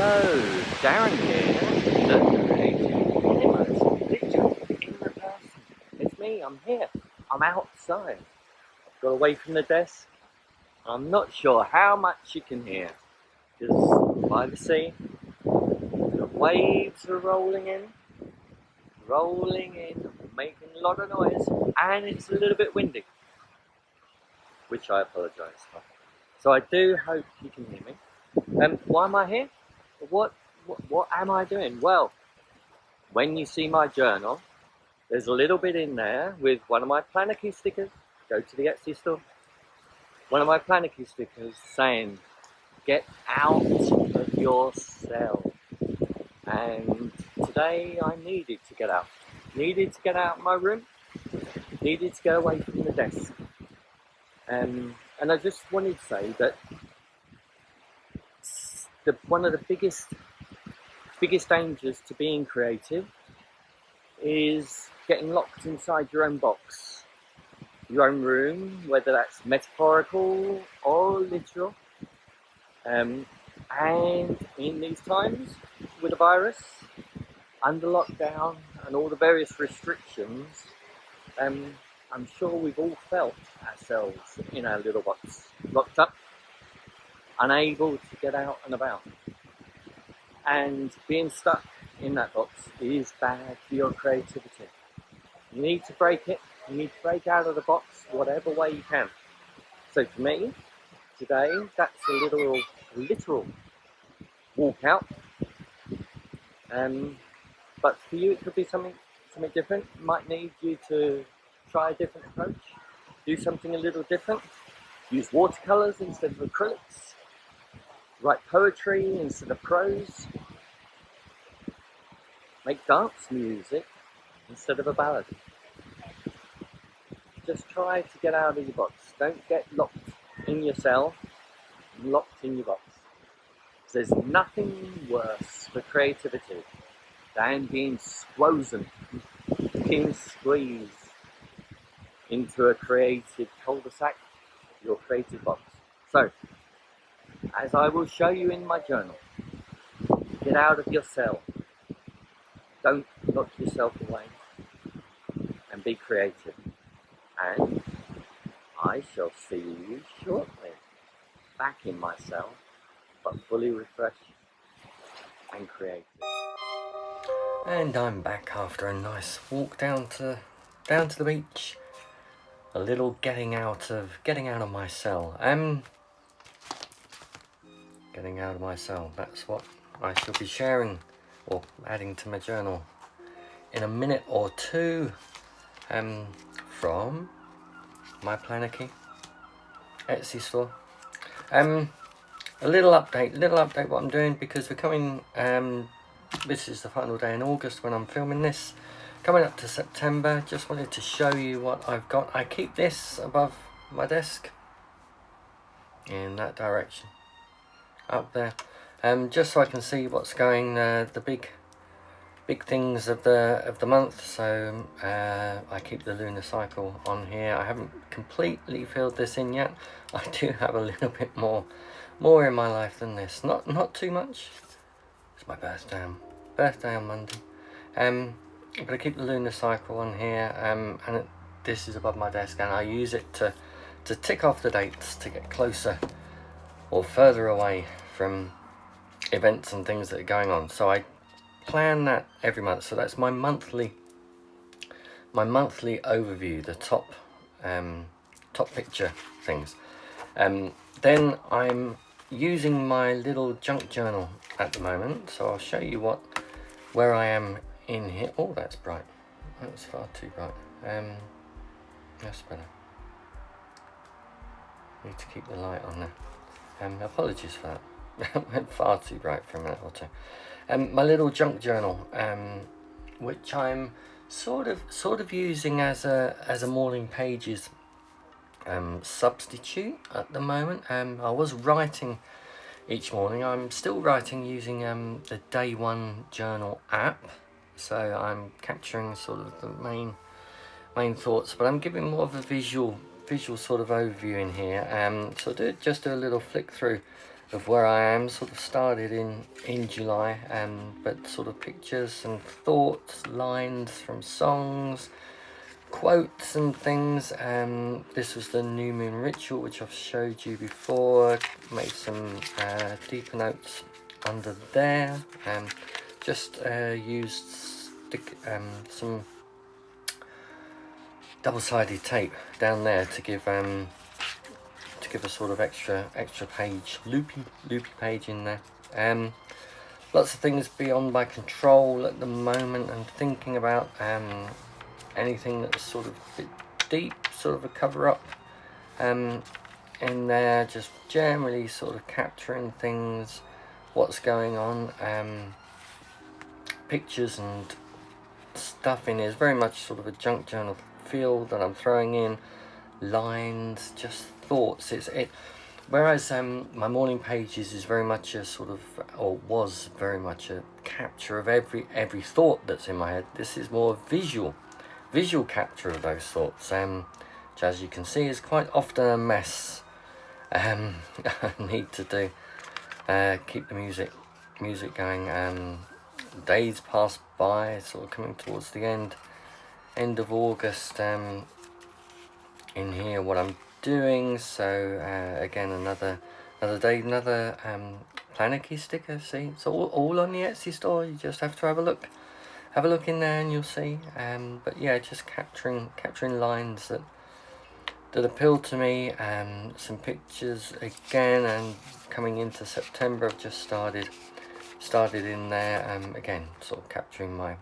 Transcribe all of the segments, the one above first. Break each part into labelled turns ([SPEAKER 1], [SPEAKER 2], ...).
[SPEAKER 1] Hello, Darren here, the creative minimalist picture in the person. It's me, I'm here, I'm outside. I've got away from the desk. I'm not sure how much you can hear, because by the sea, the waves are rolling in, making a lot of noise, and it's a little bit windy, which I apologise for. So I do hope you can hear me. Why am I here? What am I doing? Well, when you see my journal, there's a little bit in there with one of my Planarchy stickers. Go to the Etsy store. One of my Planarchy stickers saying, "Get out of your cell." And today I needed to get out. Needed to get out of my room. Needed to get away from the desk. And I just wanted to say that one of the biggest dangers to being creative is getting locked inside your own box, your own room, whether that's metaphorical or literal. And in these times with the virus, under lockdown and all the various restrictions, I'm sure we've all felt ourselves in our little box, locked up, unable to get out and about. And being stuck in that box is bad for your creativity. You need to break it. You need to break out of the box whatever way you can. So for me, today, that's a literal walkout. But for you, it could be something different. It might need you to try a different approach, do something a little different. Use watercolors instead of acrylics. Write poetry instead of prose. Make dance music instead of a ballad. Just try to get out of your box. Don't get locked in your cell, locked in your box. There's nothing worse for creativity than being squeezed into a creative cul-de-sac, your creative box. So, as I will show you in my journal, get out of your cell. Don't lock yourself away and be creative. And I shall see you shortly, back in my cell, but fully refreshed and creative. And I'm back after a nice walk down to the beach. A little getting out of my cell. Getting out of my cell. That's what I shall be sharing or adding to my journal in a minute or two. From my Planarchy Etsy store. A little update what I'm doing, because we're coming, this is the final day in August when I'm filming this, coming up to September. Just wanted to show you what I've got. I keep this above my desk in that direction up there, just so I can see what's going, the big things of the month. So I keep the lunar cycle on here. I haven't completely filled this in yet. I do have a little bit more in my life than this. Not too much. It's my birthday on Monday. But I keep the lunar cycle on here, and this is above my desk, and I use it to tick off the dates to get closer or further away from events and things that are going on. So I plan that every month. So that's my monthly overview, the top picture things. Then I'm using my little junk journal at the moment, so I'll show you where I am in here. Oh, that's bright. That's far too bright. That's better. Need to keep the light on there. Apologies for that. It went far too bright for a minute or two. My little junk journal, which I'm sort of using as a morning pages substitute at the moment. I was writing each morning. I'm still writing using the Day One Journal app, so I'm capturing sort of the main thoughts, but I'm giving more of a visual sort of overview in here. So just do a little flick through of where I am. Sort of started in July, but sort of pictures and thoughts, lines from songs, quotes and things. This was the new moon ritual, which I've showed you before. Made some deeper notes under there. Just used some double-sided tape down there to give a sort of extra page, loopy page in there. Lots of things beyond my control at the moment. I'm thinking about anything that's sort of a bit deep, sort of a cover-up in there, just generally sort of capturing things, what's going on, pictures and stuff in here. Is very much sort of a junk journal feel that I'm throwing in, lines, just thoughts. Whereas my morning pages is very much a sort of, or was very much a capture of every thought that's in my head. This is more visual capture of those thoughts, which, as you can see, is quite often a mess. I need to do keep the music going. Days pass by, sort of coming towards the end of August. In here, what I'm doing. So again, another day, another Planarchy sticker. See, it's all on the Etsy store. You just have to have a look in there and you'll see. But yeah, just capturing lines that appeal to me. Some pictures again, and coming into September, I've just started in there. Again, sort of capturing my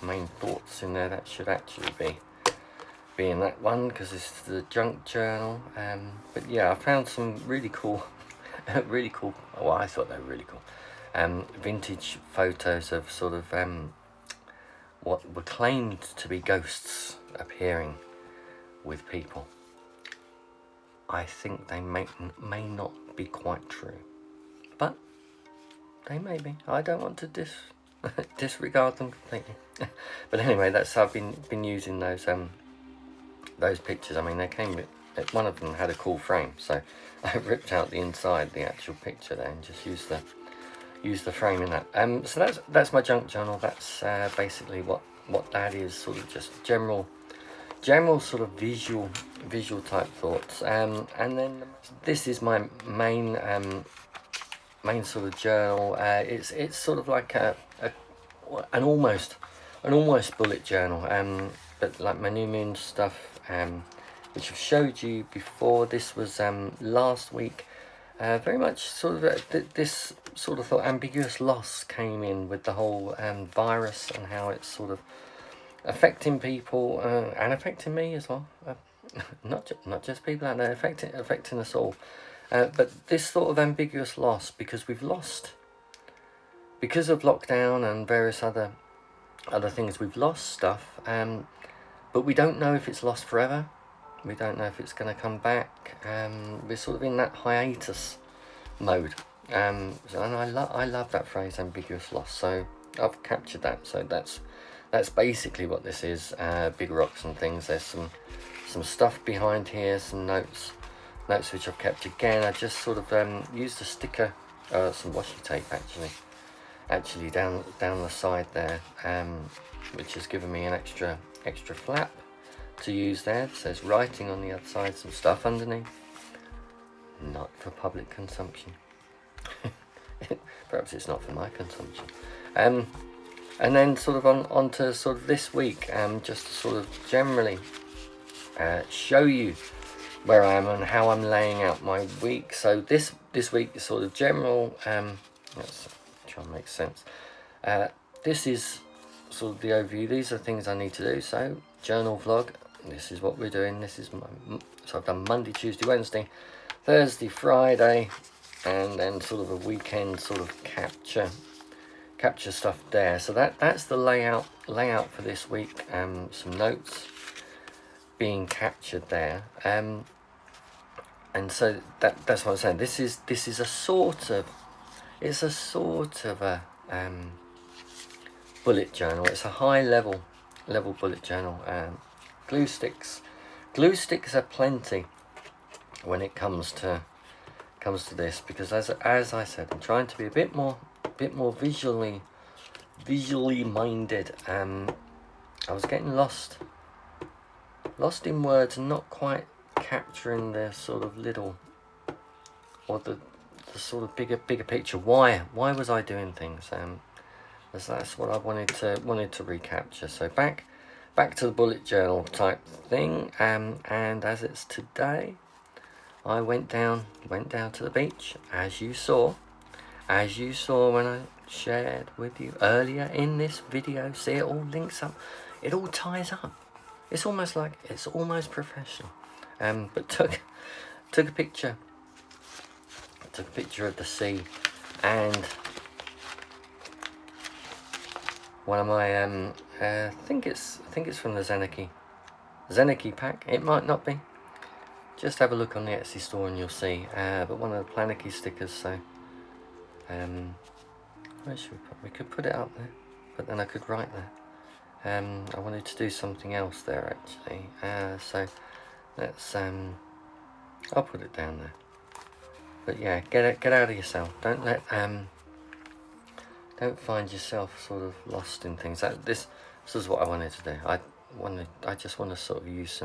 [SPEAKER 1] main thoughts in there. That should actually be in that one, because it's the junk journal. But yeah, I found some really cool well, I thought they were really cool vintage photos of sort of what were claimed to be ghosts appearing with people. I think they may not be quite true, but they may be. I don't want to disregard them completely. But anyway, that's I've been using those pictures. I mean, they came with, one of them had a cool frame, so I ripped out the inside, the actual picture there, and just used the frame in that. So that's my junk journal. That's basically what that is. Sort of just general sort of visual type thoughts. And then this is my main sort of journal. It's sort of like an almost bullet journal. But like my new moon stuff, which I've showed you before. This was last week. Very much sort of this sort of thought ambiguous loss came in with the whole virus and how it's sort of affecting people and affecting me as well. Not just people out there, affecting us all. But this sort of ambiguous loss, because we've lost, because of lockdown and various other things, we've lost stuff. But we don't know if it's lost forever. We don't know if it's going to come back. We're sort of in that hiatus mode. And I love that phrase, ambiguous loss. So I've captured that. So that's basically what this is. Big rocks and things. There's some stuff behind here, some notes which I've kept again. I just sort of used a sticker, some washi tape actually down the side there, which has given me an extra flap to use there. It says writing on the other side, some stuff underneath, not for public consumption. Perhaps it's not for my consumption. And then sort of on to sort of this week, just to sort of generally show you where I am and how I'm laying out my week. So this week is sort of general. Let's try and make sense. This is sort of the overview. These are things I need to do. So journal vlog, this is what we're doing. This is so I've done Monday, Tuesday, Wednesday, Thursday, Friday, and then sort of a weekend sort of capture stuff there. So that's the layout for this week. Some notes being captured there, and so that's what I'm saying. This is a sort of a bullet journal. It's a high level bullet journal. Glue sticks are plenty when it comes to comes to this, because as I said, I'm trying to be a bit more visually minded. I was getting lost in words and not quite capturing the sort of little, or the sort of bigger picture. Why was I doing things? That's what I wanted to recapture. So back to the bullet journal type thing. And as it's today, I went down to the beach, as you saw when I shared with you earlier in this video. See, it all links up, it all ties up. It's almost professional. But took a picture of the sea, and one of my I think it's from the Zeniki pack. It might not be. Just have a look on the Etsy store and you'll see. But one of the Planarchy stickers. So where should we could put it up there, but then I could write there. I wanted to do something else there actually. So let's I'll put it down there. But yeah, get out of yourself. Don't let don't find yourself sort of lost in things. This is what I wanted to do. I just want to sort of use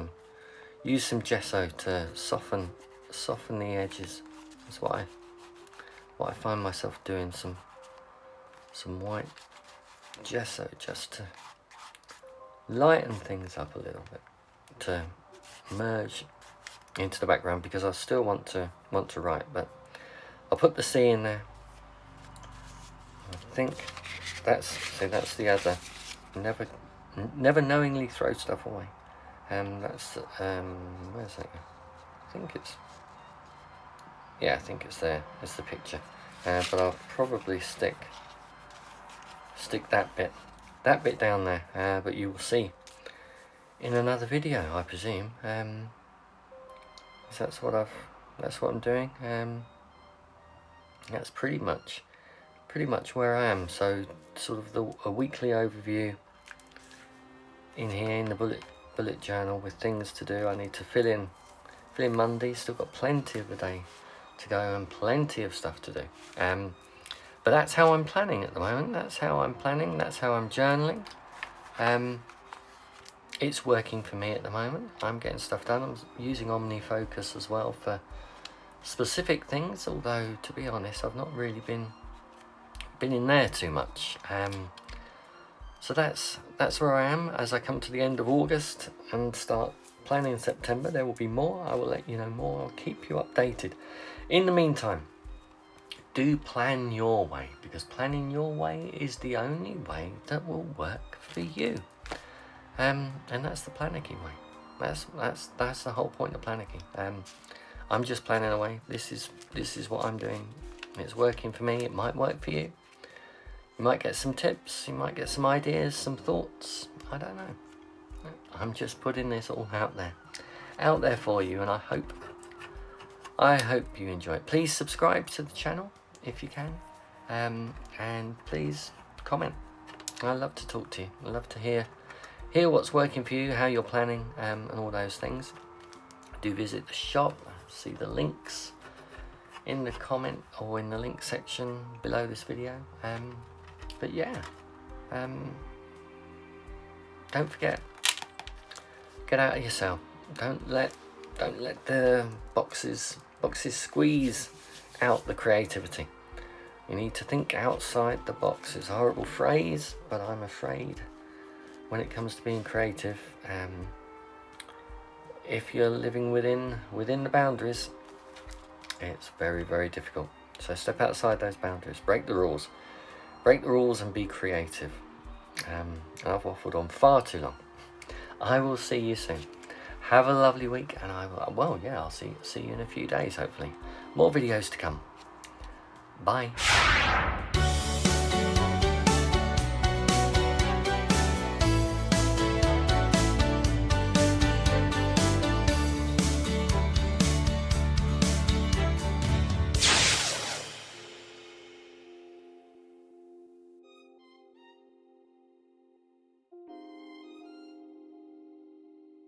[SPEAKER 1] some gesso to soften the edges. That's what I find myself doing, some white gesso just to lighten things up a little bit, to merge into the background, because I still want to write. But I'll put the sea in there. I think that's the other. Never knowingly throw stuff away. That's where's that? I think it's there. It's the picture. But I'll probably stick that bit down there. But you will see in another video, I presume. That's what I'm doing. That's pretty much where I am. So sort of a weekly overview in here in the bullet journal with things to do. I need to fill in Monday. Still got plenty of the day to go and plenty of stuff to do. But that's how I'm planning at the moment. That's how I'm journaling. It's working for me at the moment. I'm getting stuff done. I'm using OmniFocus as well for specific things, although to be honest, I've not really been in there too much. So that's where I am as I come to the end of August and start planning in September. There will be more. I will let you know more. I'll keep you updated. In the meantime, do plan your way, because planning your way is the only way that will work for you. And that's the Planarchy way. That's the whole point of Planarchy. I'm just planning away. This is what I'm doing. It's working for me. It might work for you. You might get some tips. You might get some ideas, some thoughts. I don't know. I'm just putting this all out there for you, and I hope you enjoy it. Please subscribe to the channel if you can, and please comment. I love to talk to you. I love to hear what's working for you, how you're planning, and all those things. Do visit the shop. See the links in the comment or in the link section below this video. But yeah, don't forget, get out of yourself. Don't let the boxes squeeze out the creativity. You need to think outside the box. It's a horrible phrase, but I'm afraid when it comes to being creative, if you're living within the boundaries, it's very, very difficult. So step outside those boundaries, break the rules and be creative. And I've waffled on far too long. I will see you soon. Have a lovely week, and I'll see you in a few days, hopefully. More videos to come. Bye.